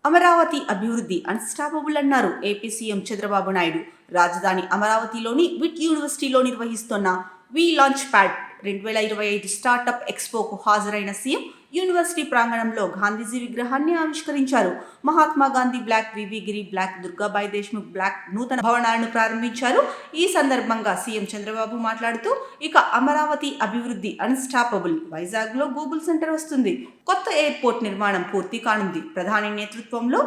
అమరావతి అభివృద్ధి అన్స్టాపబుల్ అన్నారు AP CM Chandrababu Naidu. రాజధాని అమరావతిలోని విట్ యూనివర్సిటీలో నిర్వహిస్తున్న వి లాంచ్ ప్యాడ్ 2025 స్టార్టప్ ఎక్స్పోకు హాజరైన సీఎం యూనివర్సిటీ ప్రాంగణంలో గాంధీజీ విగ్రహాన్ని ఆవిష్కరించారు. మహాత్మా గాంధీ బ్లాక్, వివి గిరి బ్లాక్, దుర్గాబాయి దేశ్ముఖ్ బ్లాక్ నూతన భవనాలను ప్రారంభించారు. ఈ సందర్భంగా సీఎం చంద్రబాబు మాట్లాడుతూ, ఇక అమరావతి అభివృద్ధి అన్స్టాపబుల్. వైజాగ్లో గూగుల్ సెంటర్ వస్తుంది. కొత్త ఎయిర్పోర్ట్ నిర్మాణం పూర్తి కానుంది. ప్రధాని నేతృత్వంలో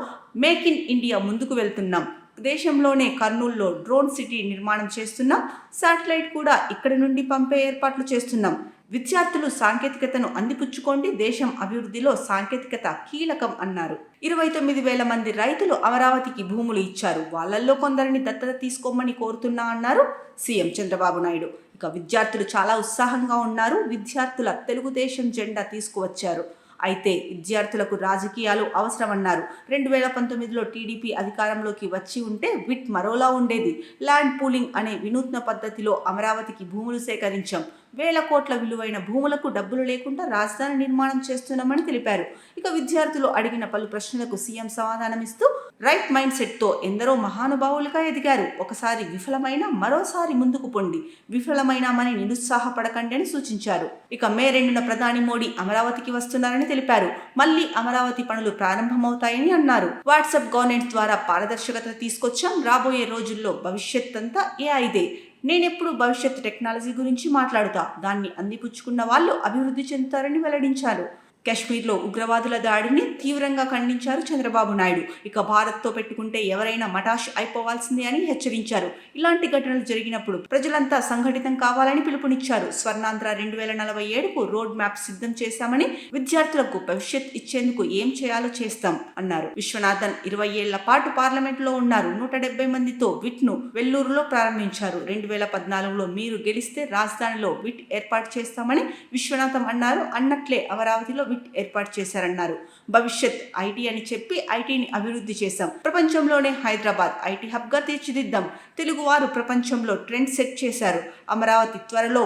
మేక్ ఇన్ ఇండియా ముందుకు వెళ్తున్నాం. దేశంలోనే కర్నూలులో డ్రోన్ సిటీ నిర్మాణం చేస్తున్నాం. శాటిలైట్ కూడా ఇక్కడి నుండి పంపే ఏర్పాట్లు చేస్తున్నాం. విద్యార్థులు సాంకేతికతను అందిపుచ్చుకోండి. దేశం అభివృద్ధిలో సాంకేతికత కీలకం అన్నారు. 29,000 మంది రైతులు అమరావతికి భూములు ఇచ్చారు. వాళ్ళల్లో కొందరిని దత్తత తీసుకోమని కోరుతున్నా అన్నారు సీఎం చంద్రబాబు నాయుడు. ఇక విద్యార్థులు చాలా ఉత్సాహంగా ఉన్నారు. విద్యార్థుల తెలుగుదేశం జెండా తీసుకువచ్చారు. అయితే విద్యార్థులకు రాజకీయాలు అవసరమన్నారు. 2019లో టీడీపీ అధికారంలోకి వచ్చి ఉంటే విట్ మరోలా ఉండేది. ల్యాండ్ పూలింగ్ అనే వినూత్న పద్ధతిలో అమరావతికి భూములు సేకరించాం. వేల కోట్ల విలువైన భూములకు డబ్బులు లేకుండా రాజధాని నిర్మాణం చేస్తున్నామని తెలిపారు. ఇక విద్యార్థులు అడిగిన పలు ప్రశ్నలకు సీఎం సమాధానమిస్తూ, రైట్ మైండ్ సెట్తో ఎందరో మహానుభావులుగా ఎదిగారు. ఒకసారి విఫలమైన మరోసారి ముందుకు పొండి. విఫలమైనామని నిరుత్సాహపడకండి అని సూచించారు. ఇక మే 2న ప్రధాని మోడీ అమరావతికి వస్తున్నారని తెలిపారు. మళ్లీ అమరావతి పనులు ప్రారంభమవుతాయని అన్నారు. వాట్సాప్ గవర్నెన్స్ ద్వారా పారదర్శకత తీసుకొచ్చాం. రాబోయే రోజుల్లో భవిష్యత్ అంతా ఏఐదే. నేనెప్పుడు భవిష్యత్ టెక్నాలజీ గురించి మాట్లాడుతా. దాన్ని అందిపుచ్చుకున్న వాళ్ళు అభివృద్ధి చెందుతారని వెల్లడించారు. కాశ్మీర్లో ఉగ్రవాదుల దాడిని తీవ్రంగా ఖండించారు చంద్రబాబు నాయుడు. ఇక భారత్తో పెట్టుకుంటే ఎవరైనా మటాష్ అయిపోవాల్సిందే అని హెచ్చరించారు. ఇలాంటి ఘటనలు జరిగినప్పుడు ప్రజలంతా సంఘటితం కావాలని పిలుపునిచ్చారు. స్వర్ణాంధ్ర 2047కు రోడ్ మ్యాప్ సిద్ధం చేశామని, విద్యార్థులకు భవిష్యత్ ఇచ్చేందుకు ఏం చేయాలో చేస్తాం అన్నారు. విశ్వనాథన్ 20 ఏళ్ల పాటు పార్లమెంట్లో ఉన్నారు. 170 మందితో విట్ ను వెల్లూరులో ప్రారంభించారు. 2014లో మీరు గెలిస్తే రాజధానిలో విట్ ఏర్పాటు చేస్తామని విశ్వనాథం అన్నారు. అన్నట్లే అమరావతిలో విట్ ఏర్పాటు చేశారన్నారు. భవిష్యత్ ఐటీ అని చెప్పి ఐటీని అభివృద్ధి చేశాం. ప్రపంచంలోనే హైదరాబాద్ ఐటీ హబ్ గా తీర్చిదిద్దాం. తెలుగువారు ప్రపంచంలో ట్రెండ్ సెట్ చేశారు. అమరావతిలో త్వరలో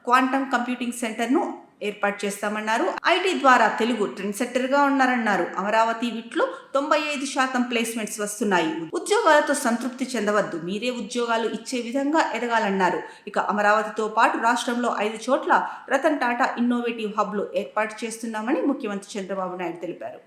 క్వాంటం కంప్యూటింగ్ సెంటర్ను ఏర్పాటు చేస్తామన్నారు. ఐటీ ద్వారా తెలుగు ట్రెండ్ సెట్టర్ గా ఉన్నారన్నారు. అమరావతి విట్లో 95% ప్లేస్మెంట్స్ వస్తున్నాయి. ఉద్యోగాలతో సంతృప్తి చెందవద్దు. మీరే ఉద్యోగాలు ఇచ్చే విధంగా ఎదగాలన్నారు. ఇక అమరావతితో పాటు రాష్ట్రంలో 5 చోట్ల రతన్ టాటా ఇన్నోవేటివ్ హబ్లు ఏర్పాటు చేస్తున్నామని ముఖ్యమంత్రి చంద్రబాబు నాయుడు తెలిపారు.